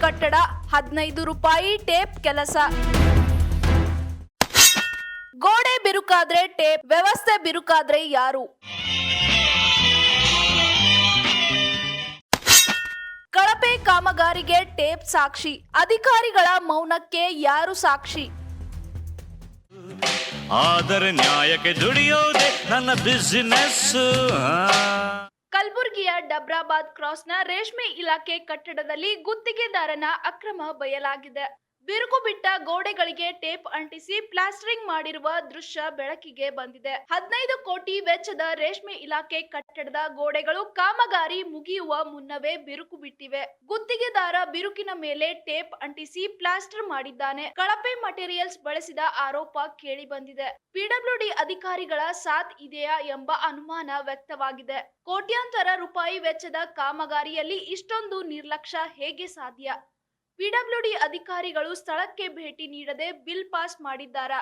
ಕಟ್ಟಡ 15 ರೂಪಾಯಿ ಟೇಪ್ ಕೆಲಸ. ಗೋಡೆ ಬಿರುಕಾದ್ರೆ ಟೇಪ್, ವ್ಯವಸ್ಥೆ ಬಿರುಕಾದ್ರೆ ಯಾರು? ಕಳಪೆ ಕಾಮಗಾರಿಗೆ ಟೇಪ್ ಸಾಕ್ಷಿ, ಅಧಿಕಾರಿಗಳ ಮೌನಕ್ಕೆ ಯಾರು ಸಾಕ್ಷಿ? ಆದರೆ ನ್ಯಾಯಕ್ಕೆ ದುಡಿಯೋದೆ ನನ್ನ ಬಿಸಿನೆಸ್. ಕಲಬುರಗಿಯ ಡಬ್ರಾಬಾದ್ ಕ್ರಾಸ್ನ ರೇಷ್ಮೆ ಇಲಾಖೆ ಕಟ್ಟಡದಲ್ಲಿ ಗುತ್ತಿಗೆದಾರನ ಅಕ್ರಮ ಬಯಲಾಗಿದೆ. ಬಿರುಕು ಬಿಟ್ಟ ಗೋಡೆಗಳಿಗೆ ಟೇಪ್ ಅಂಟಿಸಿ ಪ್ಲಾಸ್ಟರಿಂಗ್ ಮಾಡಿರುವ ದೃಶ್ಯ ಬೆಳಕಿಗೆ ಬಂದಿದೆ. 15 ಕೋಟಿ ವೆಚ್ಚದ ರೇಷ್ಮೆ ಇಲಾಖೆ ಕಟ್ಟಡದ ಗೋಡೆಗಳು ಕಾಮಗಾರಿ ಮುಗಿಯುವ ಮುನ್ನವೇ ಬಿರುಕು ಬಿಟ್ಟಿವೆ. ಗುತ್ತಿಗೆದಾರ ಬಿರುಕಿನ ಮೇಲೆ ಟೇಪ್ ಅಂಟಿಸಿ ಪ್ಲಾಸ್ಟರ್ ಮಾಡಿದ್ದಾನೆ. ಕಳಪೆ ಮಟೀರಿಯಲ್ಸ್ ಬಳಸಿದ ಆರೋಪ ಕೇಳಿ ಬಂದಿದೆ. ಪಿಡಬ್ಲ್ಯೂಡಿ ಅಧಿಕಾರಿಗಳ ಸಾಥ್ ಇದೆಯಾ ಎಂಬ ಅನುಮಾನ ವ್ಯಕ್ತವಾಗಿದೆ. ಕೋಟ್ಯಾಂತರ ರೂಪಾಯಿ ವೆಚ್ಚದ ಕಾಮಗಾರಿಯಲ್ಲಿ ಇಷ್ಟೊಂದು ನಿರ್ಲಕ್ಷ್ಯ ಹೇಗೆ ಸಾಧ್ಯ? ಪಿಡಬ್ಲ್ಯೂಡಿ ಅಧಿಕಾರಿಗಳು ಸ್ಥಳಕ್ಕೆ ಭೇಟಿ ನೀಡದೆ ಬಿಲ್ ಪಾಸ್ ಮಾಡಿದ್ದಾರಾ?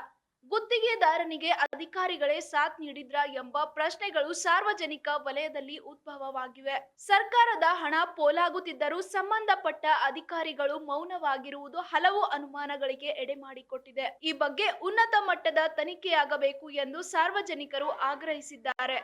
ಗುತ್ತಿಗೆದಾರನಿಗೆ ಅಧಿಕಾರಿಗಳೇ ಸಾಥ್ ನೀಡಿದ್ರಾ ಎಂಬ ಪ್ರಶ್ನೆಗಳು ಸಾರ್ವಜನಿಕ ವಲಯದಲ್ಲಿ ಉದ್ಭವವಾಗಿವೆ. ಸರ್ಕಾರದ ಹಣ ಪೋಲಾಗುತ್ತಿದ್ದರೂ ಸಂಬಂಧಪಟ್ಟ ಅಧಿಕಾರಿಗಳು ಮೌನವಾಗಿರುವುದು ಹಲವು ಅನುಮಾನಗಳಿಗೆ ಎಡೆಮಾಡಿಕೊಟ್ಟಿದೆ. ಈ ಬಗ್ಗೆ ಉನ್ನತ ಮಟ್ಟದ ತನಿಖೆಯಾಗಬೇಕು ಎಂದು ಸಾರ್ವಜನಿಕರು ಆಗ್ರಹಿಸಿದ್ದಾರೆ.